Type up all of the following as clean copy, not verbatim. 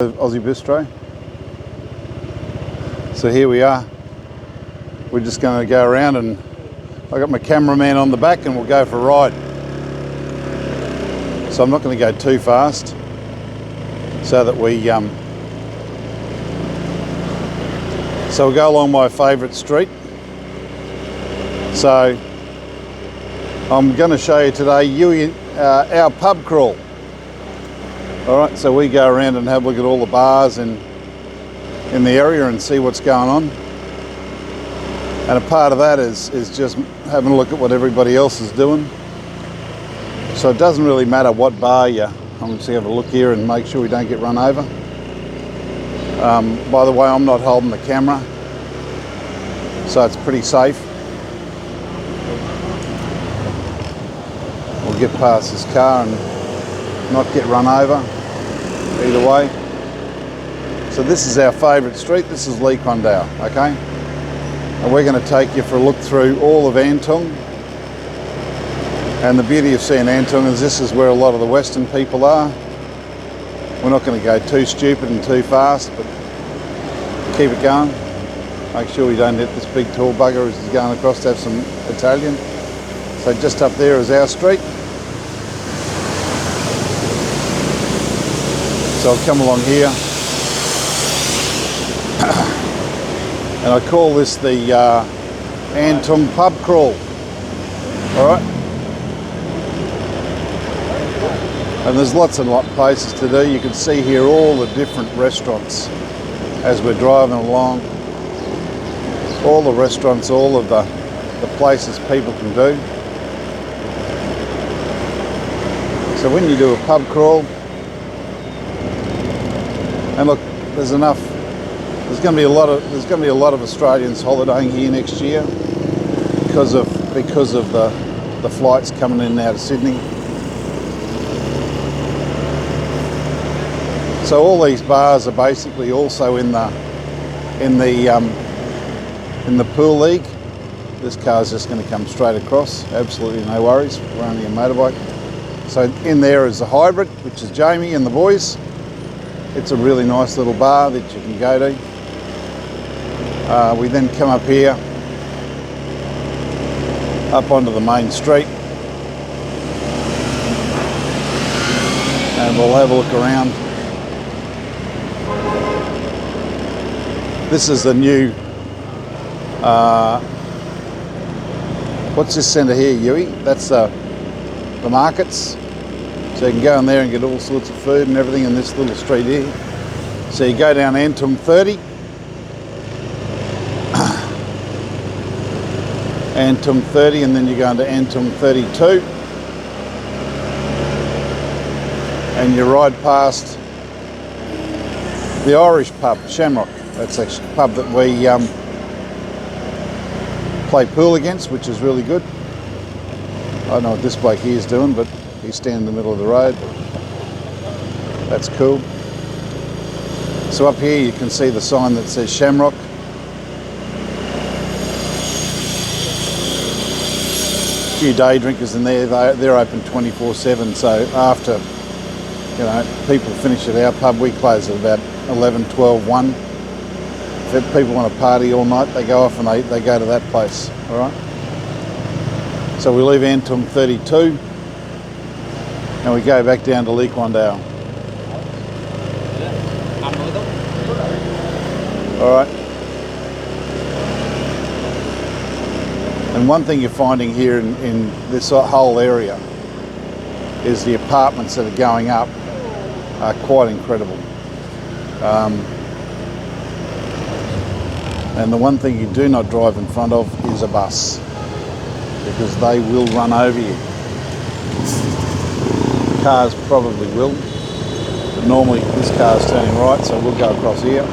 Aussie Bistro. So here we are. We're just going to go around, and I got my cameraman on the back and we'll go for a ride. So I'm not going to go too fast so that we'll go along my favourite street. So I'm going to show you today our pub crawl. Alright, so we go around and have a look at all the bars in the area and see what's going on. And a part of that is just having a look at what everybody else is doing. So it doesn't really matter what bar I'm just going to have a look here and make sure we don't get run over. By the way, I'm not holding the camera, so it's pretty safe. We'll get past this car and not get run over either way. So this is our favourite street. This is Leekondale, okay? And we're going to take you for a look through all of Antung. And the beauty of seeing Antung is this is where a lot of the Western people are. We're not going to go too stupid and too fast, but keep it going. Make sure we don't hit this big tall bugger as he's going across to have some Italian. So just up there is our street. So I'll come along here, and I call this the Antung pub crawl. Alright? And there's lots and lots of places to do. You can see here all the different restaurants as we're driving along. All the restaurants, all of the places people can do. So when you do a pub crawl, and look, there's enough. There's going to be a lot of Australians holidaying here next year because of the flights coming in and out of Sydney. So all these bars are basically also in the pool league. This car's just going to come straight across. Absolutely no worries. We're only a motorbike. So in there is the hybrid, which is Jamie and the boys. It's a really nice little bar that you can go to. We then come up here, up onto the main street, and we'll have a look around. This is the new, what's this centre here, Yui? That's the markets. So you can go in there and get all sorts of food and everything in this little street here. So you go down Antung 30. Antung 30, and then you go into Antung 32. And you ride past the Irish pub, Shamrock. That's actually a pub that we play pool against, which is really good. I don't know what this bloke here is doing, but he's standing in the middle of the road. That's cool. So up here you can see the sign that says Shamrock. A few day drinkers in there. They're open 24/7. So after people finish at our pub, we close at about 11, 12, 1. If people want to party all night, they go off and they go to that place. All right. So we leave Antung 32. And we go back down to Leekondale. Alright. And one thing you're finding here in this whole area is the apartments that are going up are quite incredible. And the one thing you do not drive in front of is a bus, because they will run over you. Cars probably will, but normally this car's turning right, so we'll go across here.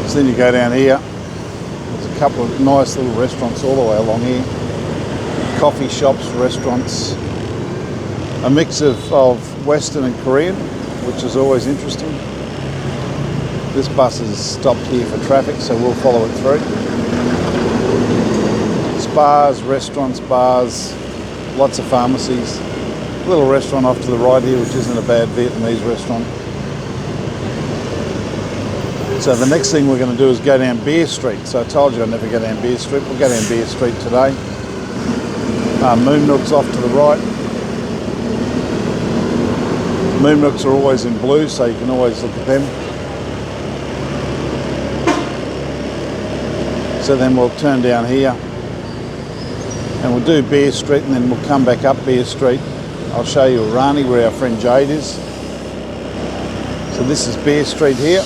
So then you go down here. There's a couple of nice little restaurants all the way along here. Coffee shops, restaurants, a mix of Western and Korean, which is always interesting. This bus is stopped here for traffic, so we'll follow it through. Spas, restaurants, bars, lots of pharmacies. little restaurant off to the right here, which isn't a bad Vietnamese restaurant. So the next thing we're going to do is go down Beer Street. So I told you I'd never go down Beer Street. We'll go down Beer Street today. Moon Nooks off to the right. Moon Nooks are always in blue, so you can always look at them. So then we'll turn down here and we'll do Beer Street, and then we'll come back up Beer Street. I'll show you Irani, where our friend Jade is. So this is Beer Street here.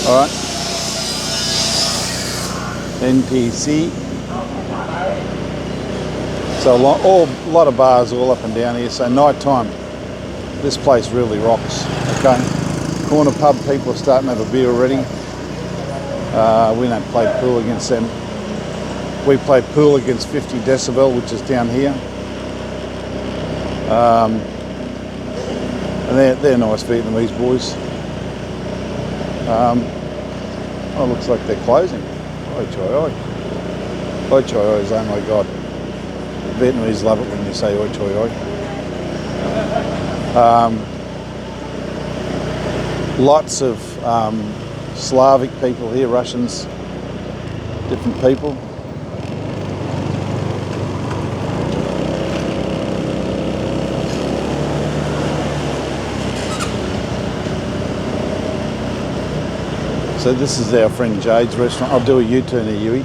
All right. NTC. So a lot of bars all up and down here. So night time, this place really rocks. Okay. Corner pub people are starting to have a beer already. We don't play pool against them. We play pool against 50 Decibel, which is down here. And they're nice Vietnamese boys. Oh, looks like they're closing. Oi choi oi. Oi choi oi, oh my God. Vietnamese love it when you say oi choi oi. Lots of Slavic people here, Russians, different people. So this is our friend Jade's restaurant. I'll do a U-turn here, Yui.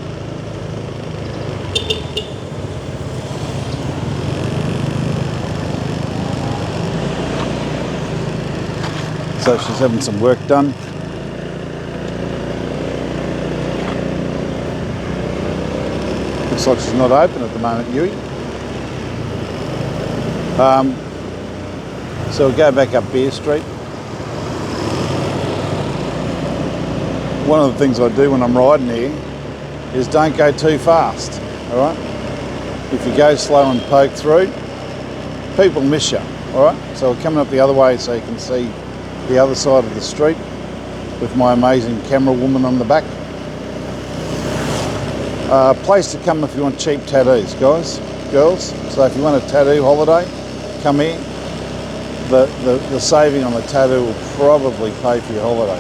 So she's having some work done. Looks like she's not open at the moment, Yui. So we'll go back up Beer Street. One of the things I do when I'm riding here is don't go too fast, all right? If you go slow and poke through, people miss you, all right? So we're coming up the other way so you can see the other side of the street with my amazing camera woman on the back. Place to come if you want cheap tattoos, guys, girls. So if you want a tattoo holiday, come here. The saving on the tattoo will probably pay for your holiday.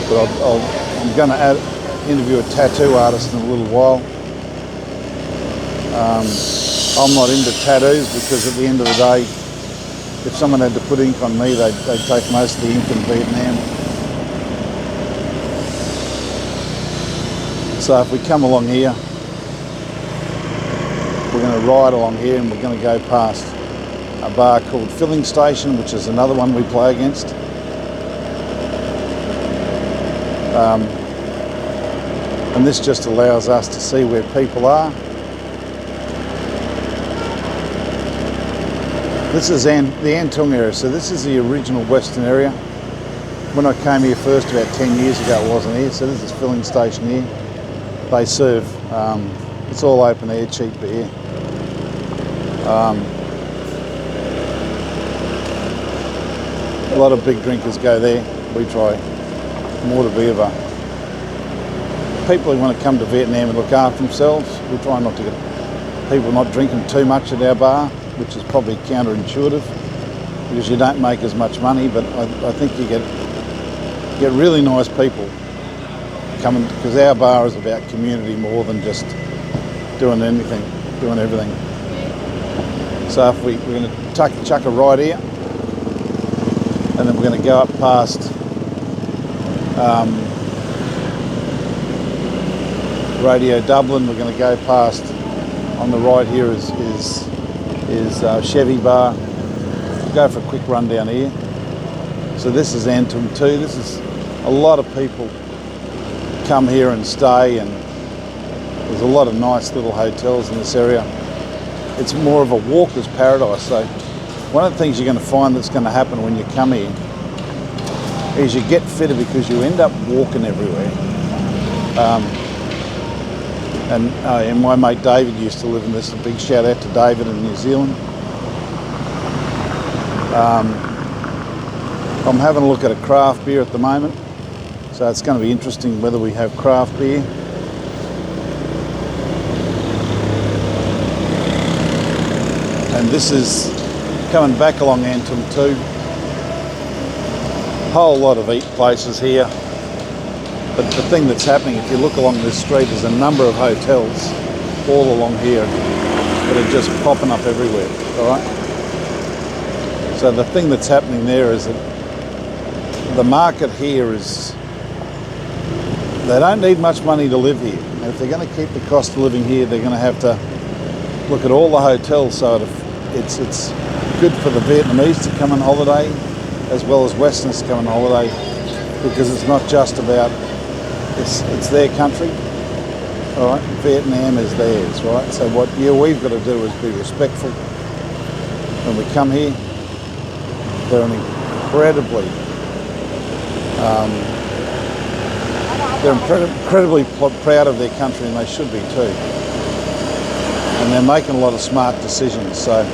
But I'm going to interview a tattoo artist in a little while. I'm not into tattoos because at the end of the day, if someone had to put ink on me, they'd take most of the ink in Vietnam. So if we come along here, we're going to ride along here and we're going to go past a bar called Filling Station, which is another one we play against. And this just allows us to see where people are. This is the Antung area, so this is the original Western area. When I came here first about 10 years ago, it wasn't here, so this is Filling Station here. They serve, it's all open air, cheap beer. A lot of big drinkers go there. We try more to be of a people who want to come to Vietnam and look after themselves. We try not to get people not drinking too much at our bar, which is probably counterintuitive because you don't make as much money, but I think you get really nice people coming, because our bar is about community more than just doing everything. So if we're going to chuck a right here, and then we're going to go up past Radio Dublin. We're going to go past, on the right here is Chevy Bar. We'll go for a quick run down here. So this is Antung 2. This is a lot of people come here and stay, and there's a lot of nice little hotels in this area. It's more of a walker's paradise. So one of the things you're going to find that's going to happen when you come here is you get fitter because you end up walking everywhere. And my mate David used to live in this. A big shout out to David in New Zealand. I'm having a look at a craft beer at the moment, so it's going to be interesting whether we have craft beer. And this is coming back along Antrim too. Whole lot of eat places here. But the thing that's happening, if you look along this street, there's a number of hotels all along here that are just popping up everywhere, all right? So the thing that's happening there is that the market here is, they don't need much money to live here. And if they're going to keep the cost of living here, they're going to have to look at all the hotels so it's good for the Vietnamese to come on holiday as well as Westerners to come on holiday, because it's not just about, it's their country, all right? Vietnam is theirs, right? So what we've got to do is be respectful when we come here. They're incredibly proud of their country, and they should be too. And they're making a lot of smart decisions. So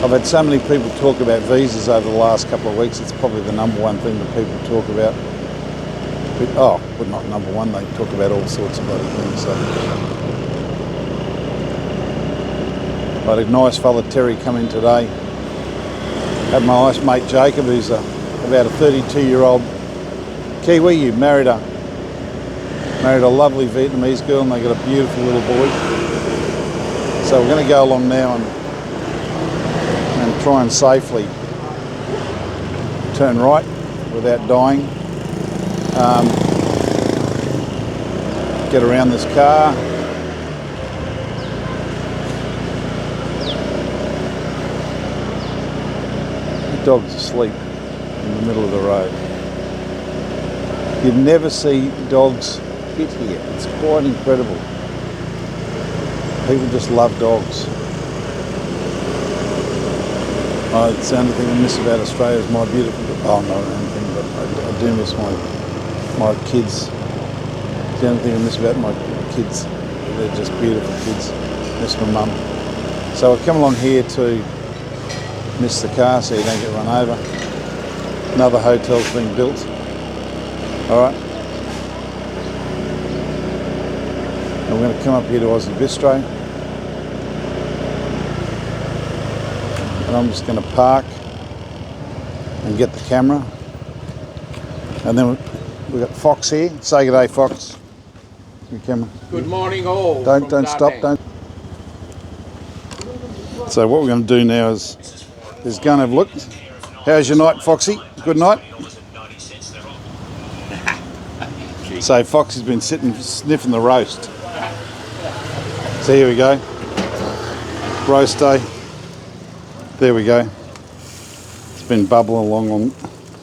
I've had so many people talk about visas over the last couple of weeks. It's probably the number one thing that people talk about. But not number one, they talk about all sorts of bloody things. So I had a nice fella, Terry, come in today. Had my nice mate Jacob, who's about a 32-year-old Kiwi. You married a lovely Vietnamese girl, and they got a beautiful little boy. So we're going to go along now and try and safely turn right without dying. Get around this car. The dog's asleep in the middle of the road. You'd never see dogs hit here. It's quite incredible. People just love dogs. It's the only thing I miss about Australia is my beautiful, not anything, but I do miss my kids. It's the only thing I miss about my kids. They're just beautiful kids. Miss my mum. So I've come along here to miss the car so you don't get run over. Another hotel's being built. All right. And we're going to come up here to Aussie Bistro. And I'm just going to park and get the camera. And then we've got Fox here. Say good day, Fox. Your camera. Good morning all. Don't stop, don't. So what we're going to do now is go and have a look. How's your night, Foxy? Good night? So Foxy's been sitting sniffing the roast. So here we go. Roast day. There we go. It's been bubbling along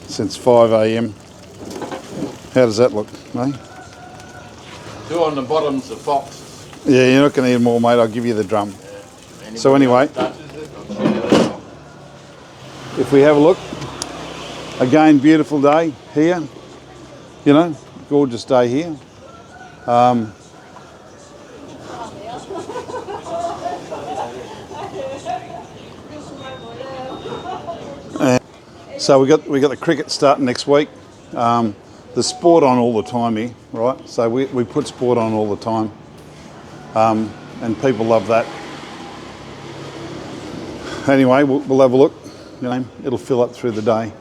since 5 a.m. How does that look, mate? Two on the bottoms of Fox. Yeah, you're not going to eat them all, mate. I'll give you the drum. So anyway, if we have a look, again, beautiful day here. You know, gorgeous day here. So we got the cricket starting next week. There's sport on all the time here, right? So we put sport on all the time, and people love that. Anyway, we'll have a look. You know, it'll fill up through the day,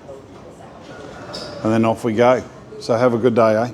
and then off we go. So have a good day, eh?